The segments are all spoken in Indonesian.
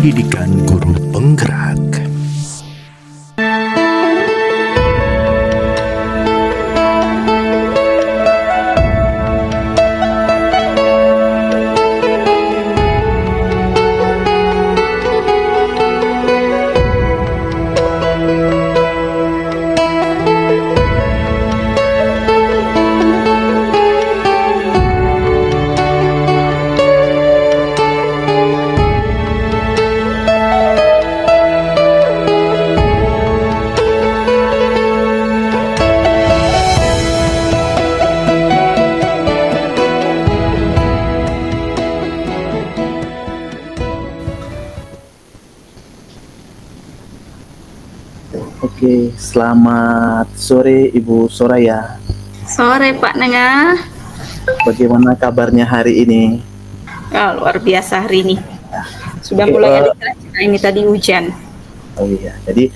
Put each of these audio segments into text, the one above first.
Pendidikan Guru Penggerak. Oke, selamat sore Ibu Soraya. Sore Pak Nengah. Bagaimana kabarnya hari ini? Luar biasa hari ini. Sudah Oke, mulai ada cerah-cerah, ini tadi hujan. Oh iya, jadi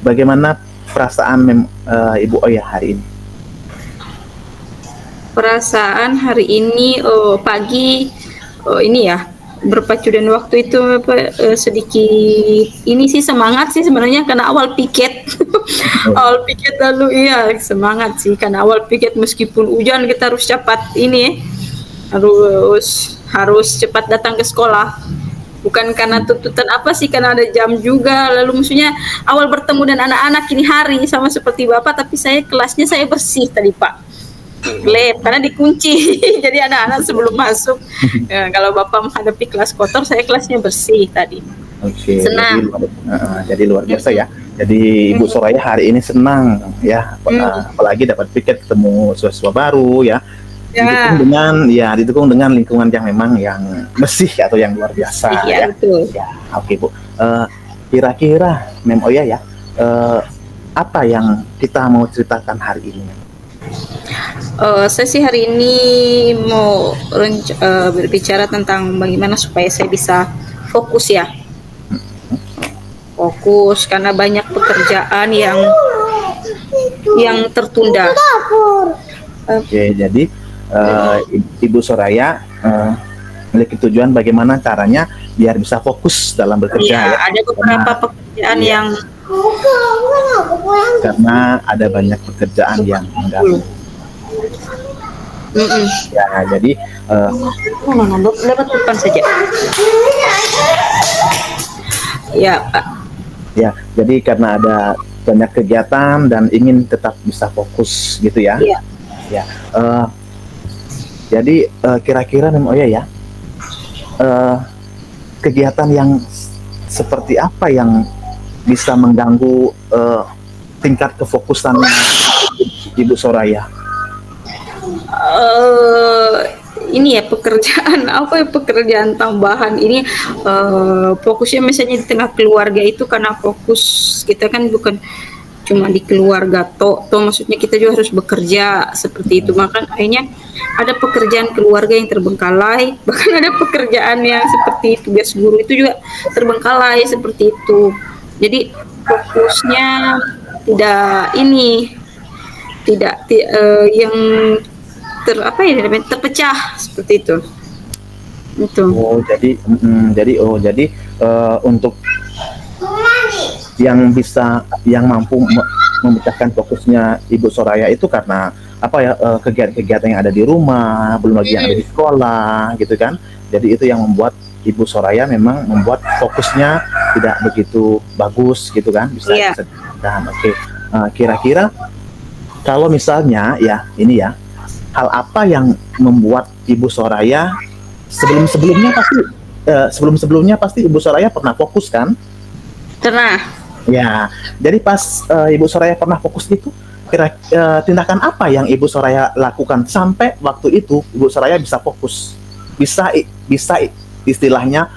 bagaimana perasaan Ibu Oya hari ini? Perasaan hari ini pagi ini ya, berpacu dan waktu itu sedikit ini sih semangat sih sebenarnya karena awal piket. Awal piket lalu iya semangat sih karena awal piket meskipun hujan kita harus cepat ini harus cepat datang ke sekolah. Bukan karena tuntutan apa sih, karena ada jam juga. Lalu maksudnya awal bertemu dan anak-anak ini hari sama seperti Bapak, tapi kelasnya saya bersih tadi Pak. Lab karena dikunci. Jadi anak-anak sebelum masuk kalau Bapak menghadapi kelas kotor, saya kelasnya bersih tadi. Oke, senang. Jadi luar biasa ya. Jadi Ibu Soraya hari ini senang ya, apalagi dapat piket ketemu siswa baru ya. Didukung dengan lingkungan yang memang yang bersih atau yang luar biasa. Iya, betul. Ya, oke Bu. Kira-kira Mem Oya ya, apa yang kita mau ceritakan hari ini? Saya sih hari ini mau berbicara tentang bagaimana supaya saya bisa fokus ya. Fokus karena banyak pekerjaan yang tertunda. Oke, jadi Ibu Soraya memiliki tujuan bagaimana caranya biar bisa fokus dalam bekerja. Ya, ada beberapa pekerjaan yang karena ada banyak pekerjaan yang mengganggu. Ya, jadi lewat depan saja. Ya, Pak. Ya, jadi karena ada banyak kegiatan dan ingin tetap bisa fokus gitu ya. Iya. Ya. Jadi kira-kira Mem Oya ya, kegiatan yang seperti apa yang bisa mengganggu tingkat kefokusan Ibu Soraya? Ini ya pekerjaan tambahan ini fokusnya misalnya di tengah keluarga itu, karena fokus kita kan bukan cuma di keluarga toh maksudnya kita juga harus bekerja seperti itu, maka akhirnya ada pekerjaan keluarga yang terbengkalai, bahkan ada pekerjaan yang seperti tugas guru itu juga terbengkalai seperti itu. Jadi fokusnya yang terpecah seperti itu. Jadi untuk yang mampu memecahkan fokusnya Ibu Soraya itu karena kegiatan-kegiatan yang ada di rumah, belum lagi yang ada di sekolah gitu kan. Jadi itu yang membuat Ibu Soraya memang membuat fokusnya tidak begitu bagus gitu kan, bisa. Oke. Kira-kira kalau misalnya ya ini ya, hal apa yang membuat Ibu Soraya sebelum-sebelumnya pasti Ibu Soraya pernah fokus kan? Pernah. Ya, jadi pas Ibu Soraya pernah fokus itu, tindakan apa yang Ibu Soraya lakukan sampai waktu itu Ibu Soraya bisa fokus, bisa istilahnya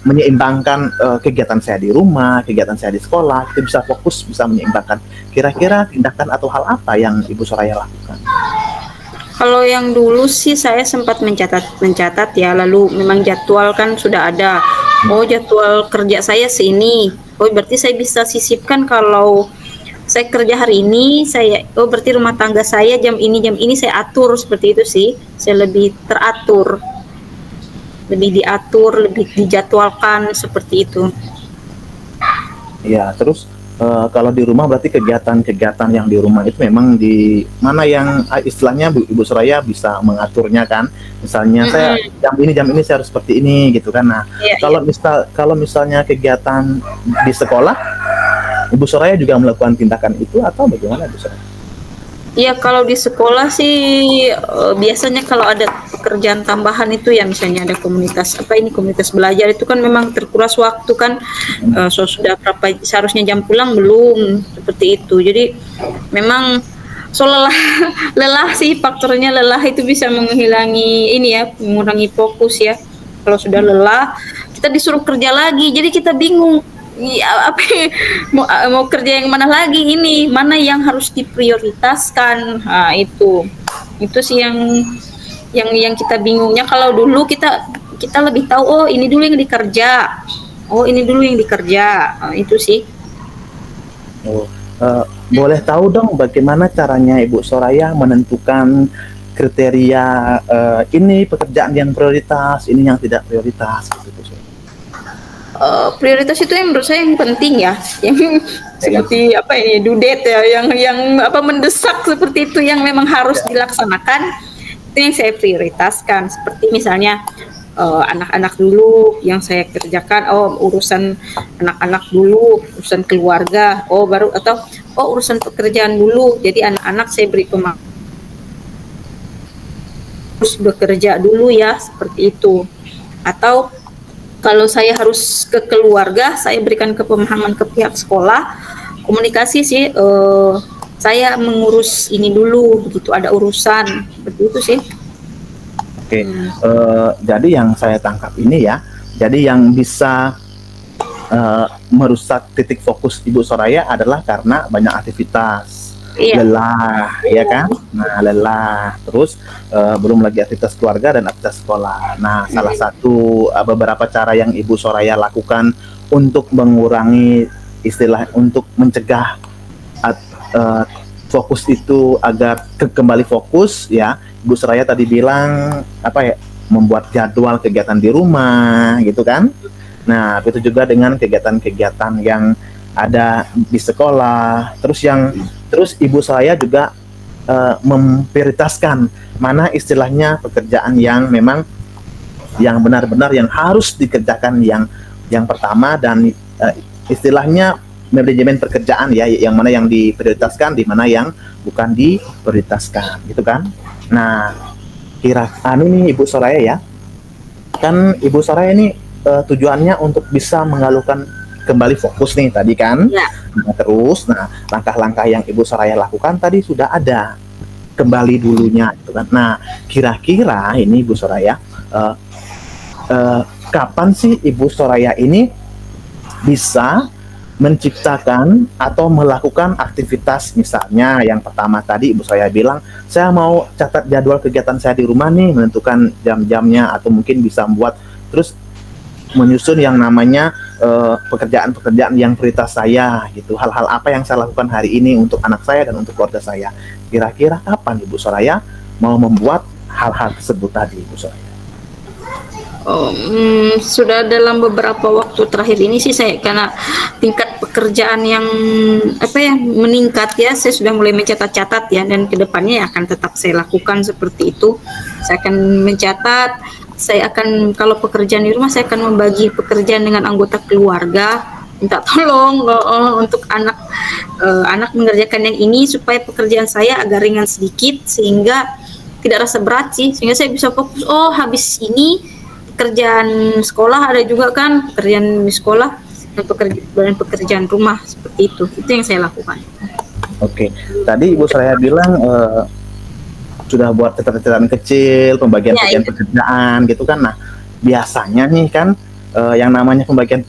menyeimbangkan kegiatan saya di rumah, kegiatan saya di sekolah, itu bisa fokus, bisa menyeimbangkan. Kira-kira tindakan atau hal apa yang Ibu Soraya lakukan? Kalau yang dulu sih saya sempat mencatat ya, lalu memang jadwal kan sudah ada. Oh, jadwal kerja saya ini. Oh, berarti saya bisa sisipkan kalau saya kerja hari ini, berarti rumah tangga saya jam ini saya atur seperti itu sih. Saya lebih teratur. lebih diatur, lebih dijadwalkan seperti itu. Ya, terus kalau di rumah berarti kegiatan-kegiatan yang di rumah itu memang di mana yang istilahnya Ibu Soraya bisa mengaturnya kan. Misalnya saya jam ini saya harus seperti ini gitu kan. Nah, Iya, iya. kalau misalnya kegiatan di sekolah, Ibu Soraya juga melakukan tindakan itu atau bagaimana Ibu Soraya? Iya, kalau di sekolah sih biasanya kalau ada pekerjaan tambahan itu ya misalnya ada komunitas belajar itu kan memang terkuras waktu kan. Sudah berapa seharusnya jam pulang belum seperti itu. Jadi memang lelah lelah sih, faktornya lelah itu bisa menghilangi ini ya, mengurangi fokus ya. Kalau sudah lelah kita disuruh kerja lagi, jadi kita bingung. Iya, mau kerja yang mana lagi, ini mana yang harus diprioritaskan. Nah, itu sih yang kita bingungnya. Kalau dulu kita lebih tahu, oh ini dulu yang dikerja, oh ini dulu yang dikerja. Nah, itu sih. Oh, boleh tahu dong bagaimana caranya Ibu Soraya menentukan kriteria ini pekerjaan yang prioritas, ini yang tidak prioritas gitu, Bu Soraya? Prioritas itu yang menurut saya yang penting ya, yang seperti apa ini dudet ya, yang apa mendesak seperti itu, yang memang harus dilaksanakan, itu yang saya prioritaskan. Seperti misalnya anak-anak dulu yang saya kerjakan, urusan anak-anak dulu, urusan keluarga, baru, atau urusan pekerjaan dulu, jadi anak-anak saya beri harus bekerja dulu ya, seperti itu. Atau kalau saya harus ke keluarga, saya berikan kepemahaman ke pihak sekolah, komunikasi sih, saya mengurus ini dulu, begitu ada urusan, seperti itu sih. Oke, jadi yang saya tangkap ini ya, jadi yang bisa merusak titik fokus Ibu Soraya adalah karena banyak aktivitas. Iya. Lelah, ya kan? Nah, lelah. Terus belum lagi aktivitas keluarga dan aktivitas sekolah. Nah, salah satu beberapa cara yang Ibu Soraya lakukan untuk mengurangi untuk mencegah fokus itu agar kembali fokus ya. Ibu Soraya tadi bilang membuat jadwal kegiatan di rumah gitu kan. Nah, itu juga dengan kegiatan-kegiatan yang ada di sekolah. Terus Ibu Soraya juga memprioritaskan mana istilahnya pekerjaan yang memang yang benar-benar yang harus dikerjakan yang pertama, dan istilahnya manajemen pekerjaan ya, yang mana yang diprioritaskan, di mana yang bukan diprioritaskan gitu kan. Nah, nih Ibu Soraya ya, kan Ibu Soraya ini tujuannya untuk bisa mengalihkan kembali fokus nih tadi kan. Ya. Nah, terus langkah-langkah yang Ibu Soraya lakukan tadi sudah ada, kembali dulunya gitu kan. Nah, kira-kira ini Ibu Soraya kapan sih Ibu Soraya ini bisa menciptakan atau melakukan aktivitas, misalnya yang pertama tadi Ibu Soraya bilang saya mau catat jadwal kegiatan saya di rumah nih, menentukan jam-jamnya, atau mungkin bisa membuat terus menyusun yang namanya pekerjaan-pekerjaan yang prioritas saya gitu, hal-hal apa yang saya lakukan hari ini untuk anak saya dan untuk keluarga saya. Kira-kira kapan Ibu Soraya mau membuat hal-hal tersebut tadi Ibu Soraya? Sudah dalam beberapa waktu terakhir ini sih saya, karena tingkat pekerjaan yang meningkat ya, saya sudah mulai mencatat-catat ya, dan kedepannya akan tetap saya lakukan seperti itu. Saya akan mencatat, saya akan, kalau pekerjaan di rumah saya akan membagi pekerjaan dengan anggota keluarga, minta tolong untuk anak mengerjakan yang ini supaya pekerjaan saya agak ringan sedikit, sehingga tidak rasa berat sih, sehingga saya bisa fokus. Habis ini pekerjaan sekolah ada juga kan, pekerjaan di sekolah dan pekerjaan rumah, seperti itu yang saya lakukan. Oke, tadi Ibu Soraya bilang sudah buat catatan kecil pembagian pekerjaan gitu kan. Nah, biasanya nih kan yang namanya pembagian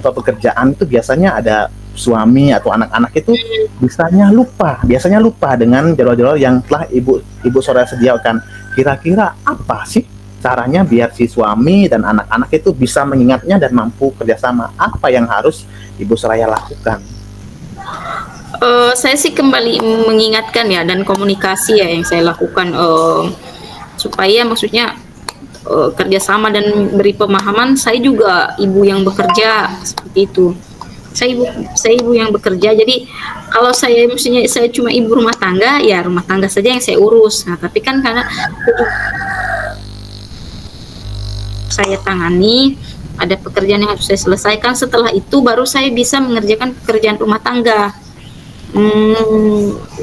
pekerjaan itu biasanya ada suami atau anak-anak itu biasanya lupa dengan jadwal-jadwal yang telah Ibu Soraya sediakan. Kira-kira apa sih caranya biar si suami dan anak-anak itu bisa mengingatnya dan mampu kerjasama? Apa yang harus Ibu Soraya lakukan? Saya sih kembali mengingatkan ya, dan komunikasi ya yang saya lakukan, supaya maksudnya kerjasama dan beri pemahaman. Saya juga ibu yang bekerja seperti itu. Saya ibu yang bekerja. Jadi kalau saya maksudnya saya cuma ibu rumah tangga, ya rumah tangga saja yang saya urus. Nah, tapi kan karena saya tangani, ada pekerjaan yang harus saya selesaikan. Setelah itu baru saya bisa mengerjakan pekerjaan rumah tangga.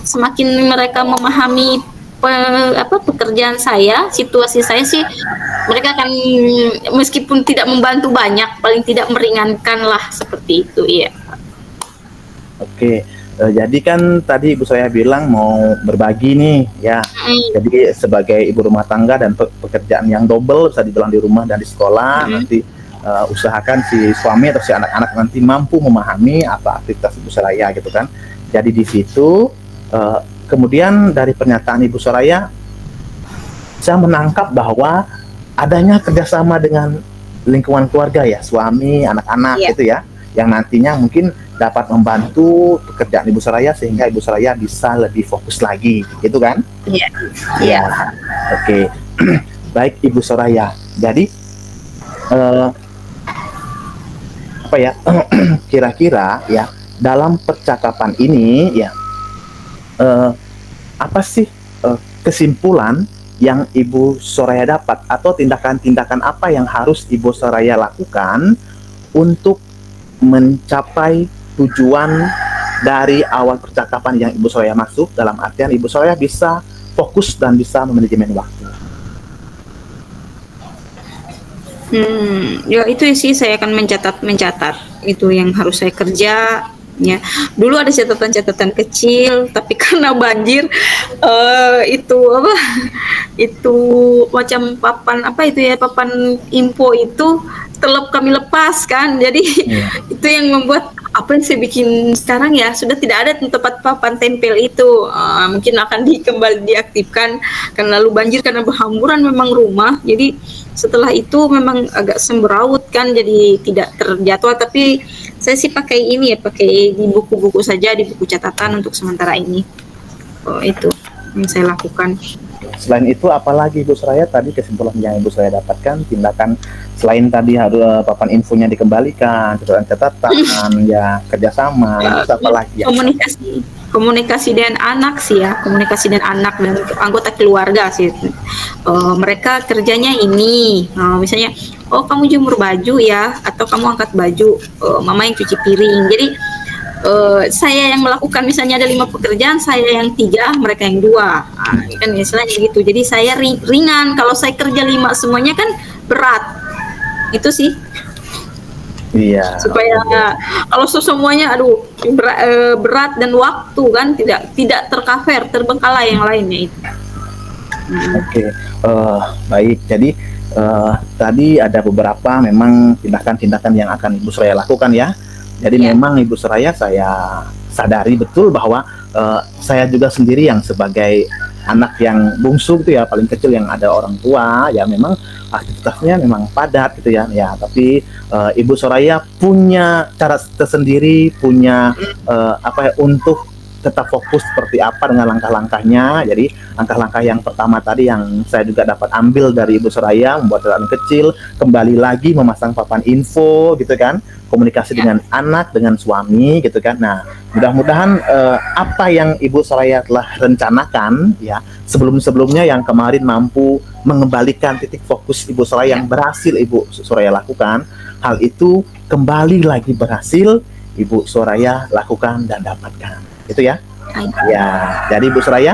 Semakin mereka memahami pekerjaan saya, situasi saya sih, mereka akan meskipun tidak membantu banyak, paling tidak meringankan lah seperti itu, iya. Oke, jadi kan tadi Ibu Soraya bilang mau berbagi nih ya. Jadi sebagai ibu rumah tangga dan pekerjaan yang double bisa dibilang di rumah dan di sekolah, nanti usahakan si suami atau si anak-anak nanti mampu memahami apa aktivitas Ibu Soraya gitu kan. Jadi di situ kemudian dari pernyataan Ibu Soraya saya menangkap bahwa adanya kerjasama dengan lingkungan keluarga ya, suami, anak-anak gitu ya, yang nantinya mungkin dapat membantu pekerjaan Ibu Soraya sehingga Ibu Soraya bisa lebih fokus lagi, gitu kan? Iya. Iya. Oke. Baik Ibu Soraya. Jadi apa ya? Kira-kira ya dalam percakapan ini ya apa sih kesimpulan yang Ibu Soraya dapat atau tindakan-tindakan apa yang harus Ibu Soraya lakukan untuk mencapai tujuan dari awal percakapan yang Ibu Soraya masuk, dalam artian Ibu Soraya bisa fokus dan bisa memanajemen waktu. Ya itu sih saya akan mencatat itu yang harus saya kerja. Ya, dulu ada catatan-catatan kecil, tapi karena banjir itu apa? Itu macam papan info itu kami lepas kan. Jadi itu yang membuat apa yang saya bikin sekarang ya sudah tidak ada tempat papan tempel itu. Mungkin akan kembali diaktifkan karena lalu banjir karena berhamburan memang rumah. Jadi setelah itu memang agak sembraut kan, jadi tidak terjadwal, tapi saya sih pakai di buku-buku saja, di buku catatan untuk sementara ini. Itu yang saya lakukan. Selain itu apalagi Ibu Soraya tadi kesimpulan yang Ibu Soraya dapatkan, tindakan selain tadi harus papan infonya dikembalikan, catatan ya, kerjasama, itu apa lagi ya? Komunikasi dengan anak sih ya, komunikasi dengan anak dan anggota keluarga sih. Mereka kerjanya ini, misalnya, oh kamu jemur baju ya, atau kamu angkat baju, mama yang cuci piring. Jadi saya yang melakukan, misalnya ada 5 pekerjaan, saya yang 3, mereka yang 2, kan misalnya gitu. Jadi saya ringan. Kalau saya kerja 5 semuanya kan berat, itu sih. Iya. Supaya kalau semuanya berat dan waktu kan tidak tercover, terbengkalai yang lainnya itu. Oke, baik. Jadi tadi ada beberapa memang tindakan-tindakan yang akan Ibu Soraya lakukan ya. Jadi memang Ibu Soraya, saya sadari betul bahwa saya juga sendiri yang sebagai anak yang bungsu gitu ya, paling kecil yang ada orang tua ya, memang aktivitasnya memang padat gitu ya. Tapi Ibu Soraya punya cara tersendiri, punya untuk tetap fokus seperti apa dengan langkah-langkahnya. Jadi langkah-langkah yang pertama tadi yang saya juga dapat ambil dari Ibu Soraya, membuat catatan kecil, kembali lagi memasang papan info gitu kan, komunikasi dengan anak, dengan suami gitu kan. Nah, mudah-mudahan apa yang Ibu Soraya telah rencanakan ya sebelum-sebelumnya yang kemarin mampu mengembalikan titik fokus Ibu Soraya yang berhasil Ibu Soraya lakukan, hal itu kembali lagi berhasil Ibu Soraya lakukan dan dapatkan. Itu ya. Ya, jadi Ibu Soraya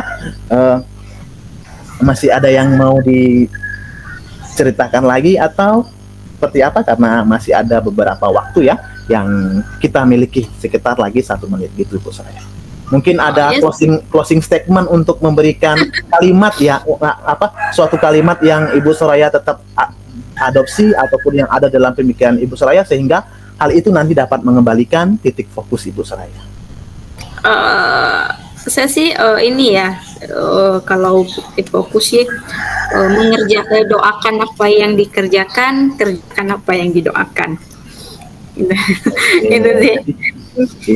masih ada yang mau diceritakan lagi atau seperti apa, karena masih ada beberapa waktu ya yang kita miliki, sekitar lagi 1 menit gitu Ibu Soraya. Mungkin ada closing statement untuk memberikan kalimat ya, suatu kalimat yang Ibu Soraya tetap adopsi ataupun yang ada dalam pemikiran Ibu Soraya sehingga hal itu nanti dapat mengembalikan titik fokus Ibu Soraya. Saya sih kalau fokus sih mengerjakan, doakan apa yang dikerjakan, kerjakan apa yang didoakan. Itu sih.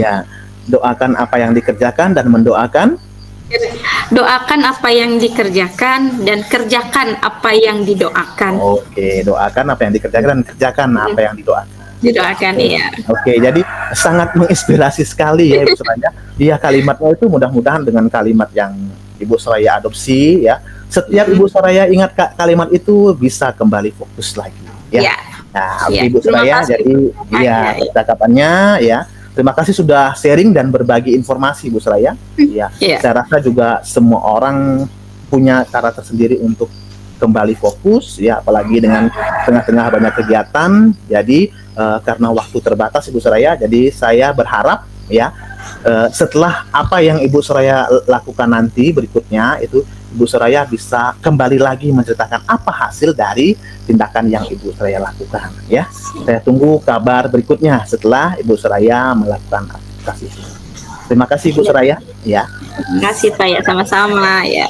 Iya, doakan apa yang dikerjakan dan mendoakan doakan apa yang dikerjakan dan kerjakan apa yang didoakan. Oke, doakan apa yang dikerjakan dan kerjakan apa yang didoakan. Didoakan, iya. Oke, jadi sangat menginspirasi sekali ya Ibu Soraya. Dia kalimatnya itu mudah-mudahan dengan kalimat yang Ibu Soraya adopsi ya. Setiap Ibu Soraya ingat kalimat itu bisa kembali fokus lagi ya. Ya. Nah, Ya, Ibu terima Soraya kasih. jadi ya percakapannya ya. Terima kasih sudah sharing dan berbagi informasi Ibu Soraya. Ya, Ya. saya rasa juga semua orang punya cara tersendiri untuk kembali fokus ya, apalagi dengan tengah-tengah banyak kegiatan. Jadi karena waktu terbatas Ibu Soraya, jadi saya berharap ya setelah apa yang Ibu Soraya lakukan nanti berikutnya itu Ibu Soraya bisa kembali lagi menceritakan apa hasil dari tindakan yang Ibu Soraya lakukan ya. Saya tunggu kabar berikutnya setelah Ibu Soraya melakukan aktivitas itu. Terima kasih Ibu Soraya ya. Terima kasih Pak ya, sama-sama ya.